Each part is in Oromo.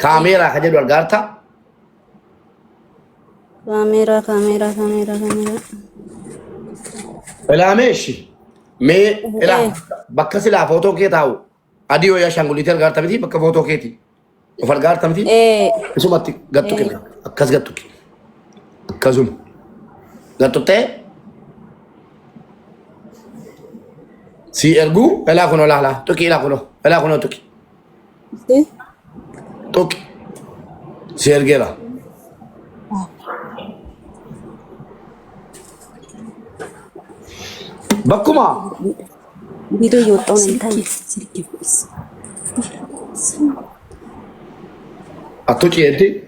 كاميرا خجل والغارتا كاميرا لا ماشي مي لا ايه بكسي لا فوتو كي تاو اديو يا شانغوليتر غارتا متي بك فوتو كيتي وفالغارتا متي ايه سوماتي غاتو ايه كده اكاس غاتو كي كازوم غاتو تي سي ارغو لا كونو لا توكي لا كونو توكي ايه توكي سي ارغيلا بكما فيديو يوطون انتهي اتوكي انتي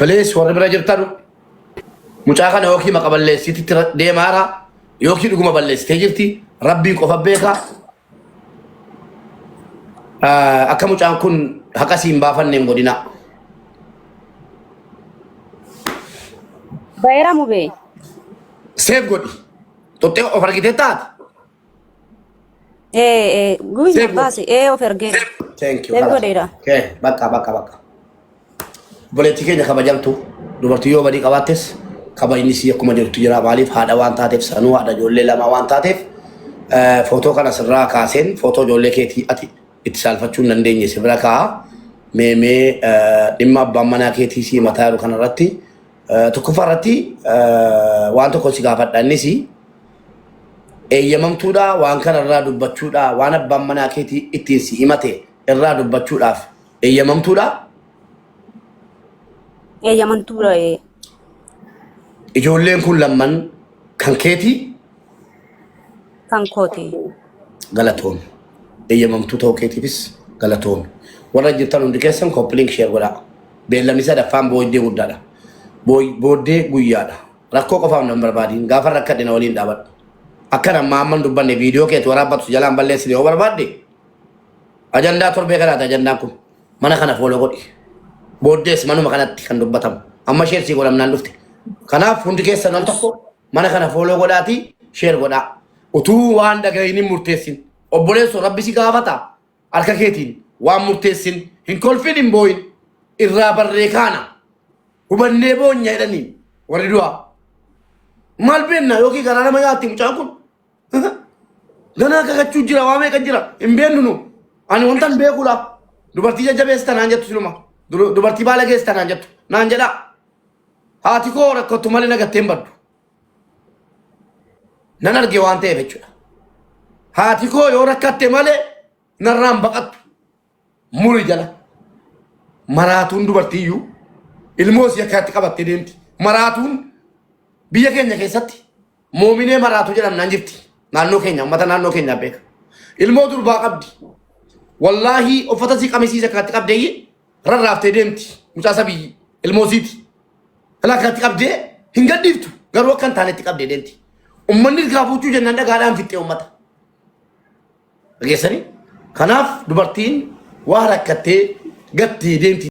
بليس وربنا جرتارو مچاخا يوكي مقبل سيتي ديمارا يوكي دغما بلس تجرتي ربي قفبيكا akka mucaan kun haqa siin baafanneen godina بايرا موبي seef godhi tottee of argitee taate ايه قوي seef باسي ايه وفرجينا thank you سيف godheera bakka boleetti keenya kabajamtu dubartii yoo badii qabaattes kabajni sii akkuma jirtu jira maaliif haadha waan taateef sanuu haadha ijoollee lama waan taateef footoo kana sirraa kaaseen footoo ijoollee keetii ati itti saalfachuu hin dandeenye si bira kaa meemee dhimma abbaan manaa keetii si mataa jiru kanarratti tokkoffaa irratti waan tokko si gaafadha innis eeyyamamtuudha waan kana irraa dubbachuudha waan abbaan manaa keetii ittiin si himate irraa dubbachuudhaaf eeyyamamtuudha ايه يا منتورة ايه ijoolleen kun lamman kan keetii كان كوتي galatoon eeyyamamtuu ta'uu keetiifis galatoon warra jirtan hundi keessan koppiliink sheer godhaa beellamni sadaffaan booddee guddaadha booddee guyyaadha rakkoo qofaaf nan barbaadiin gaafa rakkadhe na waliin dhaabadhu akkan amma amman dubbanne viidiyoo keetti waraabbattu jalaan balleessine yoo barbaadde ajandaa torbee kanaati ajandaan kun mana kana fooloo godhi booddees manuma kanatti kan dubbatamu amma sheersii godhamnaan dhufte kanaaf hundi keessan al tokko mana kana fooloo godhaati sheer godhaa utuu waan dhagahini murteessin obboleesso rabbi si gaafata harka keetiin waan murteessin hin kolfin hin booyin irraa barree kaana hubannee boonya jedhaniin warri du'aa maal beenna yookiin garaa nama nyaatti mucaan kun ganaa kakachuu jira waa meeqa jira hin beennu nu ani wantan beekuudha dubartii jajjabeessa naan jettu sinuma dubartii baala geessa naan jettu naan jedha haati koo rakkattu malee nagatteen baddu nan arge waan ta'eef jechuudha haati koo yoo rakkatte malee narraan baqattu muri jala maraatuun dubartiiyyuu ilmoo si akkaatti qabattee deemti maraatuun biyya keenya keessatti moominee maraatu jedhamnaan jirti naannoo keenya ummata naannoo keenyaa beeka ilmoo durbaa qabdi wallaahi uffata si qamisiisa akkaatti qabdeeyyi rarraaftee deemti mucaa sabii ilmoo siiti akkaatti qabdee hin gadhiiftu garuu akka hin taanetti qabdee deemti ummanni gaafuuchuu jennaan dhagaadhaan fixxee ummata dhageessanii kanaaf dubartiin waa rakkattee gattee deemti